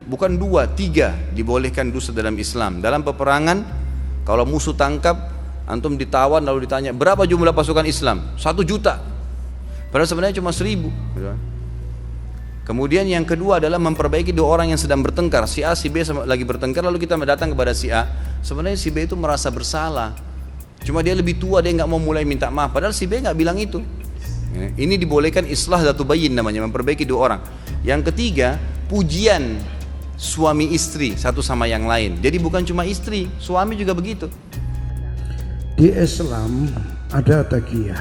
Bukan dua, tiga dibolehkan dusta dalam Islam. Dalam peperangan, kalau musuh tangkap, antum ditawan lalu ditanya, berapa jumlah pasukan Islam? 1 juta. Padahal sebenarnya cuma 1000. Kemudian yang kedua adalah memperbaiki 2 orang yang sedang bertengkar. Si A, si B lagi bertengkar, lalu kita datang kepada si A. Sebenarnya si B itu merasa bersalah. Cuma dia lebih tua, dia nggak mau mulai minta maaf. Padahal si B nggak bilang itu. Ini dibolehkan islah dzatu bayyin namanya, memperbaiki 2 orang. Yang ketiga, pujian suami istri satu sama yang lain. Jadi bukan cuma istri, suami juga begitu. Di Islam ada taqiyah,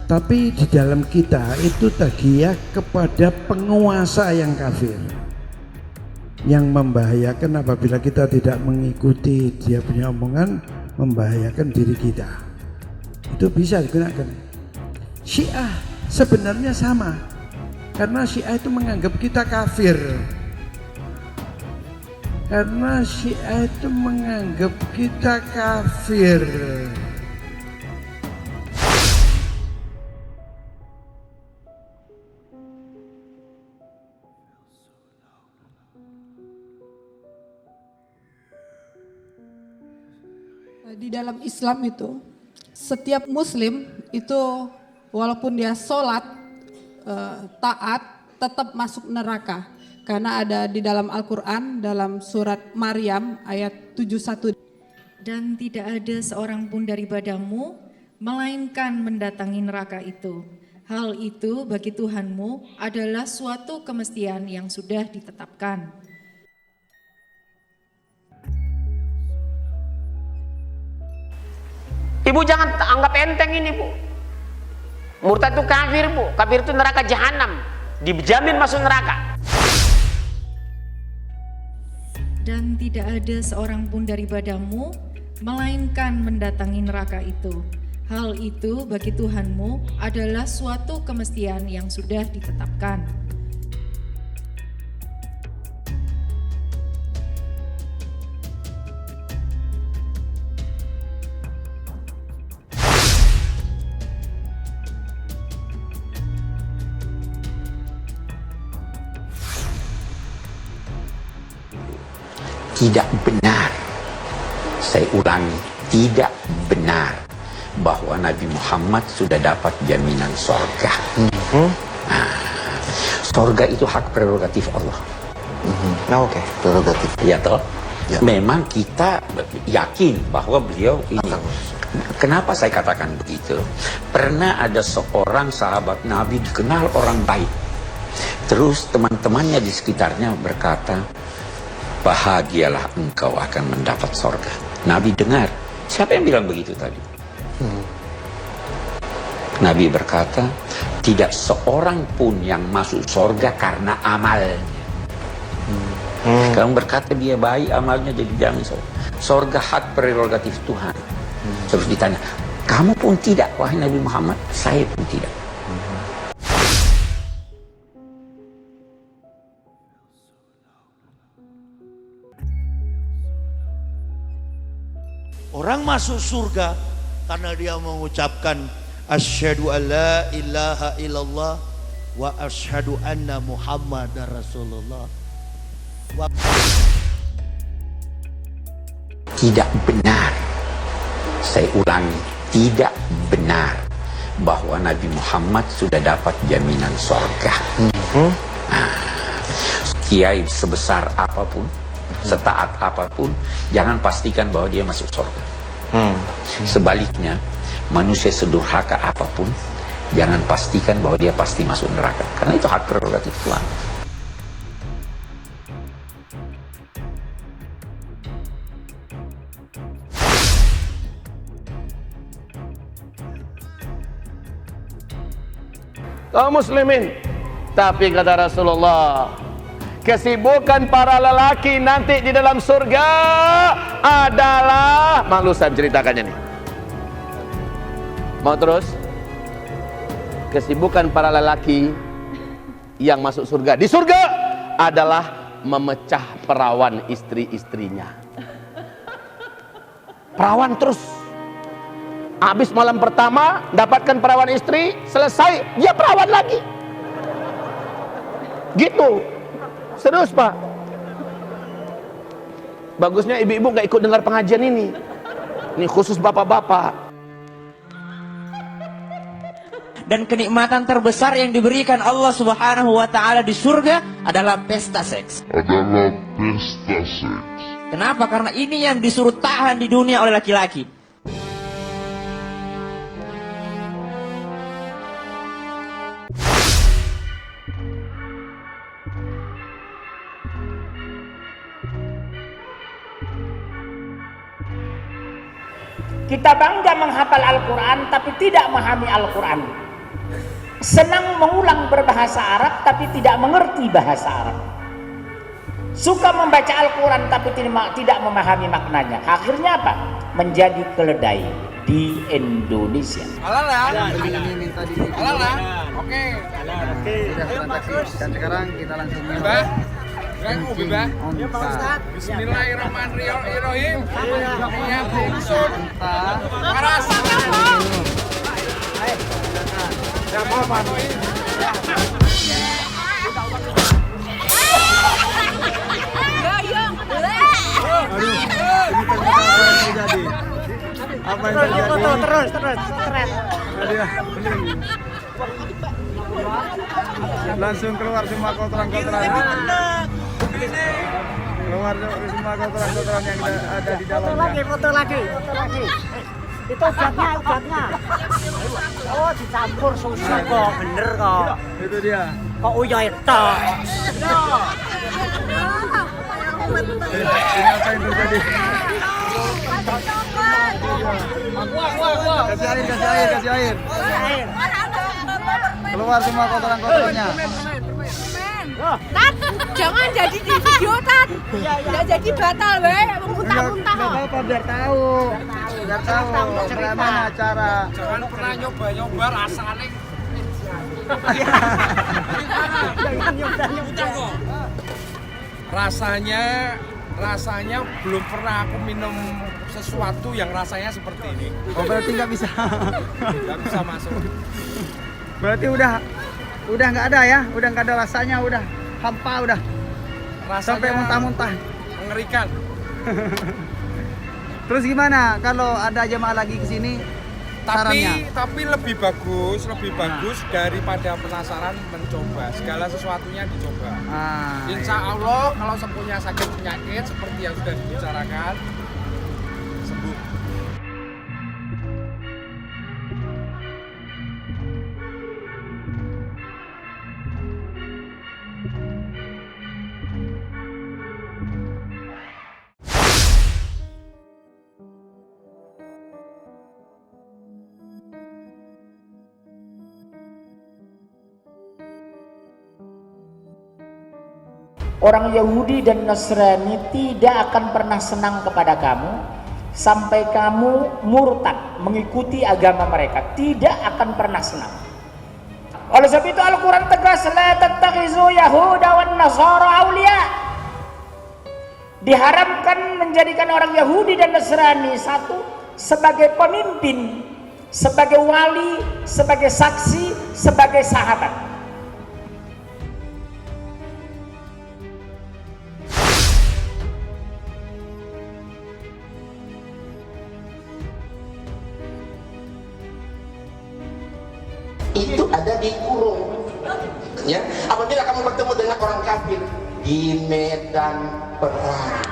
tapi di dalam kita itu taqiyah kepada penguasa yang kafir, yang membahayakan apabila kita tidak mengikuti dia punya omongan, membahayakan diri kita. Itu bisa digunakan. Syiah sebenarnya sama, karena Syiah itu menganggap kita kafir. Karena Syiah itu menganggap kita kafir. Di dalam Islam itu, setiap muslim itu walaupun dia sholat, taat, tetap masuk neraka. Karena ada di dalam Al-Quran, dalam surat Maryam ayat 71. Dan tidak ada seorang pun daripadamu, melainkan mendatangi neraka itu. Hal itu bagi Tuhanmu adalah suatu kemestian yang sudah ditetapkan. Ibu jangan anggap enteng ini, Bu. Murtad itu kafir, Bu. Kafir itu neraka jahanam. Dijamin masuk neraka. Dan tidak ada seorang pun daripadamu, melainkan mendatangi neraka itu. Hal itu bagi Tuhanmu adalah suatu kemestian yang sudah ditetapkan. Tidak benar, saya ulangi, tidak benar bahwa Nabi Muhammad sudah dapat jaminan sorga. Sorga itu hak prerogatif Allah. Oke, prerogatif. Ya toh? Ya. Memang kita yakin bahwa beliau ini. Kenapa saya katakan begitu? Pernah ada seorang sahabat Nabi dikenal orang baik. Terus teman-temannya di sekitarnya berkata, bahagialah engkau akan mendapat sorga. Nabi dengar. Siapa yang bilang begitu tadi? Nabi berkata, tidak seorang pun yang masuk sorga karena amalnya. Kamu berkata dia baik, amalnya jadi jangan sorga. Sorga hak prerogatif Tuhan. Terus ditanya, kamu pun tidak, wahai Nabi Muhammad? Saya pun tidak. Orang masuk surga karena dia mengucapkan asyhadu alla ilaha illallah wa asyhadu anna muhammadar rasulullah. Tidak benar, saya ulangi, tidak benar bahwa Nabi Muhammad sudah dapat jaminan sorga. Kiai sebesar apapun, setaat apapun, jangan pastikan bahwa dia masuk surga. Sebaliknya, manusia sedurhaka apapun, jangan pastikan bahwa dia pasti masuk neraka. Karena itu hak prerogatif Tuhan. Kaum muslimin, tapi kata Rasulullah, kesibukan para lelaki nanti di dalam surga adalah, malu saya ceritakannya nih. Mau terus? Kesibukan para lelaki yang masuk surga di surga adalah memecah perawan istri-istrinya. Perawan terus. Habis malam pertama dapatkan perawan istri, selesai dia perawan lagi. Gitu. Serius Pak. Bagusnya ibu-ibu gak ikut dengar pengajian ini. Ini khusus bapak-bapak. Dan kenikmatan terbesar yang diberikan Allah Subhanahu wa taala di surga adalah pesta seks. Kenapa? Karena ini yang disuruh tahan di dunia oleh laki-laki. Kita bangga menghafal Al-Quran tapi tidak memahami Al-Quran. Senang mengulang berbahasa Arab tapi tidak mengerti bahasa Arab. Suka membaca Al-Quran tapi tidak memahami maknanya. Akhirnya apa? Menjadi keledai di Indonesia. Oke. Sudah bagus. Dan sekarang kita langsung Bismillahirrahmanirrahim. Ya bungsun. Paras. Apa yang terjadi? Terus. Langsung keluar semua kotoran-kotoran. Keluar semua kotoran-kotoran yang ada di dalamnya. Foto lagi. Itu udatnya. Oh, dicampur susu kok, bener kok. Itu dia. Kok uya itu? Ini apa yang terjadi? Kasih air. Keluar semua kotoran-kotorannya. Tat, jangan jadi di video Tat. Nggak jadi batal weh, muntah-muntah. Nggak apa-apa, biar tahu. Bagaimana cara. Jangan pernah nyoba rasanya. Jangan nyoba. Rasanya belum pernah aku minum sesuatu yang rasanya seperti ini. Oh, berarti nggak bisa masuk. Berarti udah nggak ada ya, udah nggak ada rasanya, udah hampa, udah rasanya sampai muntah-muntah, mengerikan. Terus gimana kalau ada jemaah lagi ke sini? Tapi lebih bagus daripada penasaran mencoba. Segala sesuatunya dicoba. Insya Allah kalau punya sakit penyakit seperti yang sudah dibicarakan, sembuh. Orang Yahudi dan Nasrani tidak akan pernah senang kepada kamu sampai kamu murtad mengikuti agama mereka, tidak akan pernah senang. Oleh sebab itu Al-Quran tegas, la tattakhizu yahuda wan nasara awliya. Diharamkan menjadikan orang Yahudi dan Nasrani satu sebagai pemimpin, sebagai wali, sebagai saksi, sebagai sahabat. Itu ada dikurung. Ya, apabila kamu bertemu dengan orang kafir di medan perang,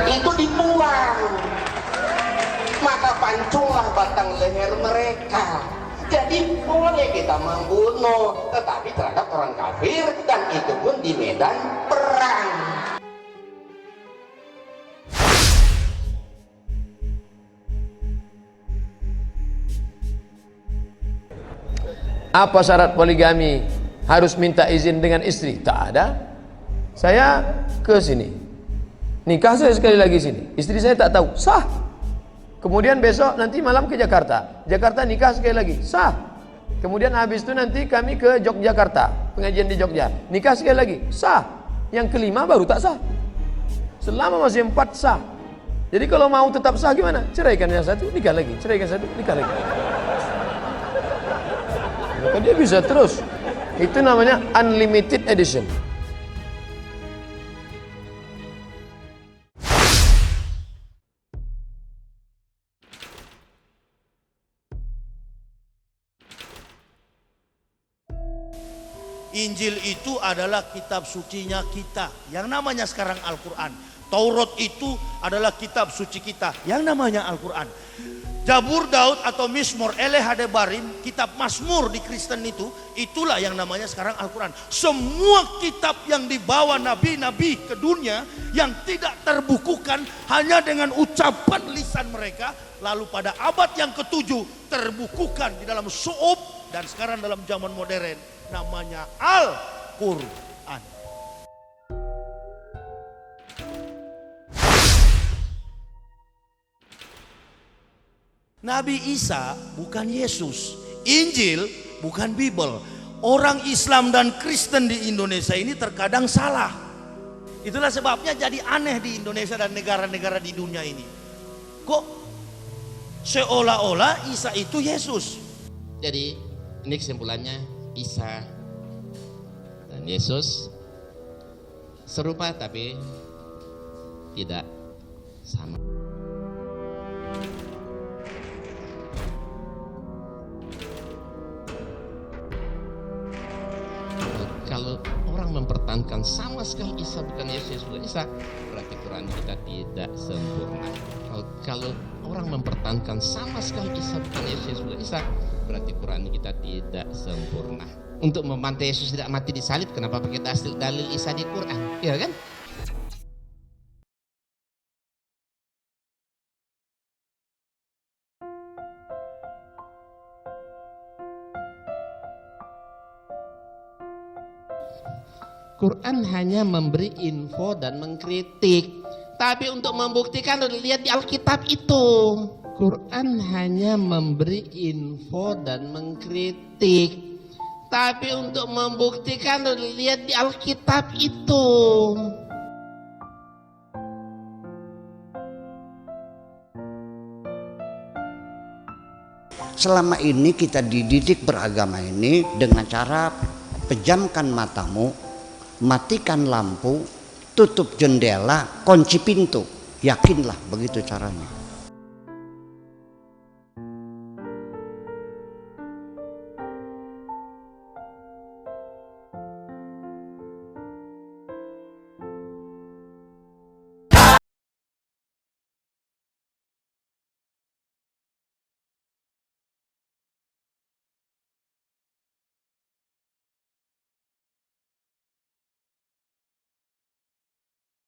itu dibuang, maka pancunglah batang leher mereka. Jadi boleh kita membunuh, tetapi terhadap orang kafir, dan itu pun di medan perang. Apa syarat poligami? Harus minta izin dengan istri? Tak ada. Saya ke sini, nikah saya sekali lagi sini, istri saya tak tahu, sah. Kemudian besok nanti malam ke Jakarta nikah sekali lagi, sah. Kemudian habis itu nanti kami ke Yogyakarta, pengajian di Jogja, nikah sekali lagi, sah. Yang kelima baru tak sah. Selama masih 4 sah. Jadi kalau mau tetap sah gimana? Ceraikan yang satu, nikah lagi, ceraikan satu, nikah lagi. Maka dia bisa terus. Itu namanya unlimited edition. Injil itu adalah kitab sucinya kita, yang namanya sekarang Al-Quran. Taurat itu adalah kitab suci kita, yang namanya Al-Quran. Zabur Daud atau Mizmor Eleh Hadebarim, kitab Mazmur di Kristen itu, itulah yang namanya sekarang Al-Quran. Semua kitab yang dibawa nabi-nabi ke dunia yang tidak terbukukan hanya dengan ucapan lisan mereka, lalu pada abad yang ke-7 terbukukan di dalam su'ub, dan sekarang dalam zaman modern namanya Al-Quran. Nabi Isa bukan Yesus, Injil bukan Bible. Orang Islam dan Kristen di Indonesia ini terkadang salah. Itulah sebabnya jadi aneh di Indonesia dan negara-negara di dunia ini. Kok seolah-olah Isa itu Yesus? Jadi ini kesimpulannya, Isa dan Yesus serupa tapi tidak sama. Kalau orang mempertahankan sama sekali Isa bukan Yesus, bukan Isa, berarti Quran kita tidak sempurna. Kalau orang mempertahankan sama sekali Isa bukan Yesus, bukan Isa, berarti Quran kita tidak sempurna. Untuk membantah Yesus tidak mati di salib, kenapa pakai dalil Isa di Quran? Ya kan? Quran hanya memberi info dan mengkritik, tapi untuk membuktikan lihat di Alkitab itu. Quran hanya memberi info dan mengkritik, tapi untuk membuktikan lihat di Alkitab itu. Selama ini kita dididik beragama ini dengan cara pejamkan matamu, matikan lampu, tutup jendela, kunci pintu. Yakinlah begitu caranya.